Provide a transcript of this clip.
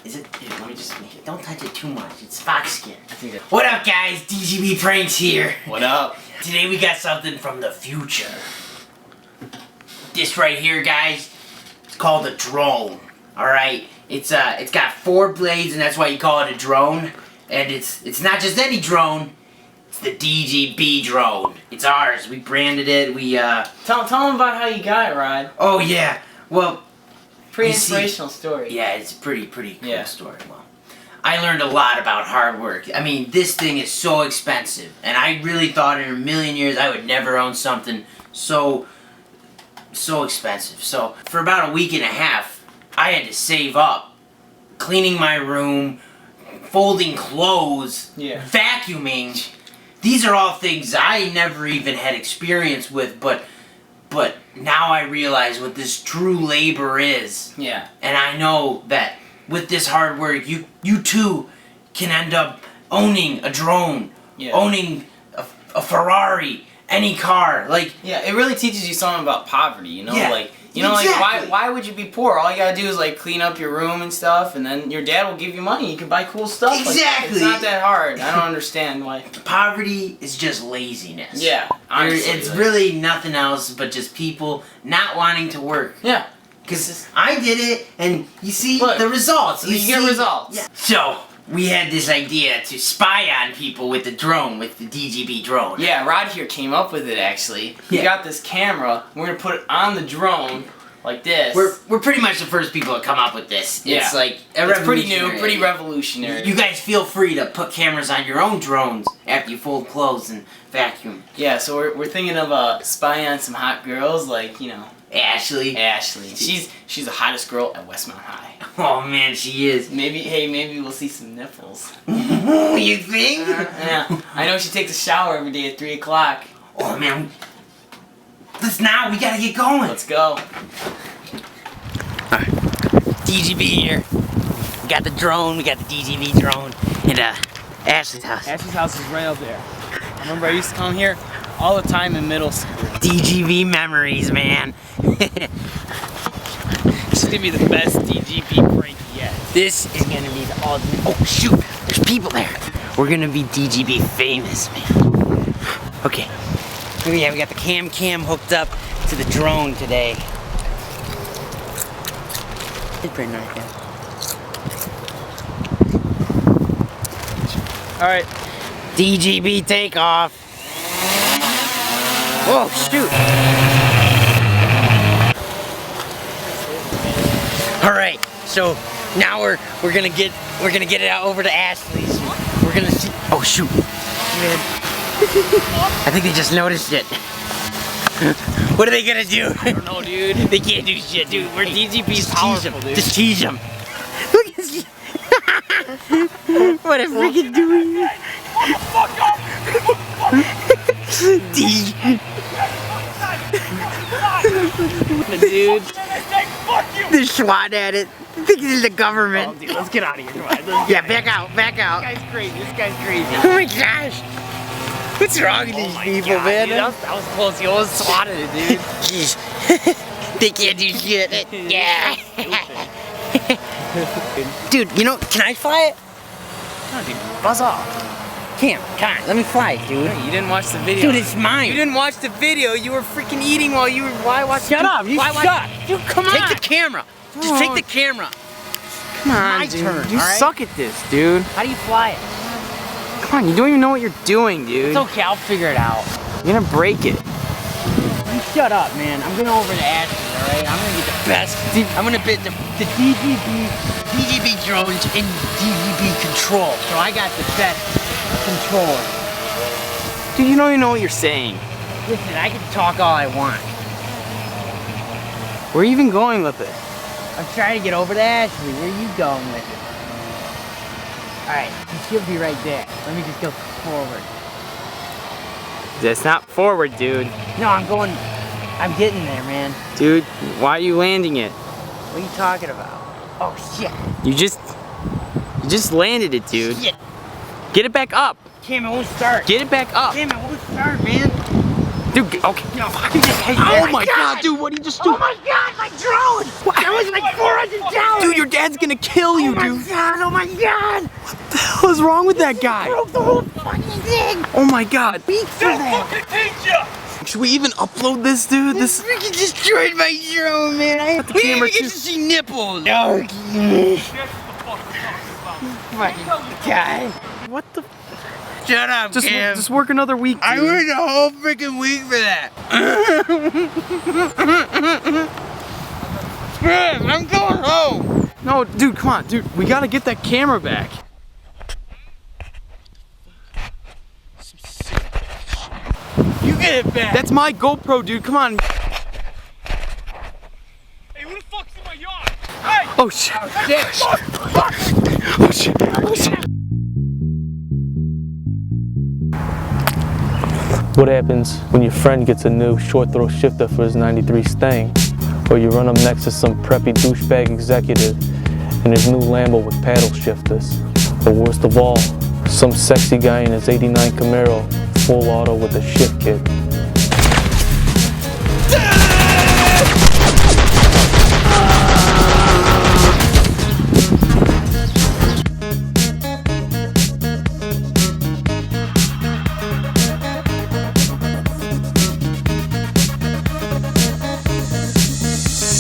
Is it? Here, let me just make it. Don't touch it too much. It's fox skin. What up, guys? DGB Pranks here. What up? Today we got something from the future. This right here, guys, it's called a drone. All right. It's got 4 blades, and that's why you call it a drone. And it's not just any drone. It's the DGB drone. It's ours. We branded it. We Tell them about how you got it, Rod. Oh yeah. Well. Pretty inspirational story. Yeah, it's a pretty cool story. Well, I learned a lot about hard work. I mean, this thing is so expensive, and I really thought in a million years I would never own something so expensive. So for about a week and a half, I had to save up, cleaning my room, folding clothes, vacuuming. These are all things I never even had experience with, but now I realize what this true labor is. Yeah. And I know that with this hard work, you too can end up owning a drone, owning a Ferrari, any car. Like, yeah, it really teaches you something about poverty, you know? Yeah, like, you know, exactly. like why would you be poor? All you gotta do is like clean up your room and stuff, and then your dad will give you money. You can buy cool stuff. Exactly. Like, it's not that hard. I don't understand why. Poverty is just laziness. Yeah, honestly, it's really nothing else but just people not wanting to work. Yeah. Because I did it, and you see Look, the results. You get results. Yeah. So, we had this idea to spy on people with the drone, with the DGB drone. Yeah, Rod here came up with it, actually. He got this camera. We're going to put it on the drone like this. We're pretty much the first people to come up with this. Yeah. It's like it's pretty new, pretty revolutionary. You guys feel free to put cameras on your own drones after you fold clothes and vacuum. Yeah, so we're thinking of spying on some hot girls, like, you know... Ashley. She's the hottest girl at Westmount High. Oh man, she is. Maybe we'll see some nipples. You think? Yeah. I know she takes a shower every day at 3 o'clock. Oh man. We gotta get going. Let's go. Alright. DGB here. We got the drone, we got the DGB drone. And Ashley's house. Ashley's house is right up there. I remember I used to come here all the time in middle school. DGB memories, man. This is gonna be the best DGB prank yet. This is gonna be the ultimate. Oh shoot, there's people there. We're gonna be DGB famous, man. Okay. Yeah, we got the cam hooked up to the drone today. It's pretty nice, yeah. Alright. DGB takeoff. Oh shoot! All right, so now we're gonna get it out over to Ashley's. We're gonna see. Oh shoot! Man, I think they just noticed it. What are they gonna do? I don't know, dude. They can't do shit, dude. We're DGB's powerful, dude. Just tease them. Look at this. What a freaking doing. Dude. They're swat at it. I think this is the government. Oh, dude, let's get out of here. Come on. Yeah, back out. This guy's crazy. Oh my gosh. What's wrong with these people, man? Dude, that was close. You almost swatted it, dude. Jeez. They can't do shit. Yeah. Dude, you know, can I fly it? No, dude, buzz off. Cam, come on, let me fly it, dude. You didn't watch the video. Dude, it's mine. You didn't watch the video. You were freaking eating while you were. Why watch? Shut up. You suck. Dude, come on. Take the camera. Just take the camera. Come on, my dude. turn. You suck at this, dude. How do you fly it? Come on, you don't even know what you're doing, dude. It's okay, I'll figure it out. You're gonna break it. You shut up, man. I'm going over to Ashley, alright? I'm gonna get the best. I'm gonna get the DGB drones in DGB control. So I got the best controller. Dude, you don't even know what you're saying. Listen, I can talk all I want. Where are you even going with it? I'm trying to get over to Ashley. Where are you going with it? Alright, she'll be right there. Let me just go forward. That's not forward, dude. No, I'm getting there, man. Dude, why are you landing it? What are you talking about? Oh, shit. You just landed it, dude. Shit. Get it back up. Cam, it won't start. Get it back up. Cam, it won't start, man. Dude, okay. Oh my god, dude, what did you just do? Oh my god, my drone! That was like $400! Dude, your dad's gonna kill you, dude. Oh my god! What the hell is wrong with that guy? Broke the whole fucking thing! Oh my god. Beat for that! Should we even upload this, dude? This freaking destroyed my drone, man! We didn't camera even get too. to see nipples! Oh, fucking guy! What the? Shut up, Cam! Just work another week, dude. I worked a whole freaking week for that! Chris, I'm going home! No, dude, come on, dude. We gotta get that camera back. You get it back! That's my GoPro, dude. Come on. Hey, who the fuck's in my yard? Hey! Oh shit. Oh shit! Oh shit. Oh shit. What happens when your friend gets a new short throw shifter for his 93 Stang? Or you run up next to some preppy douchebag executive in his new Lambo with paddle shifters? Or worst of all, some sexy guy in his 89 Camaro, full auto with a shift kit.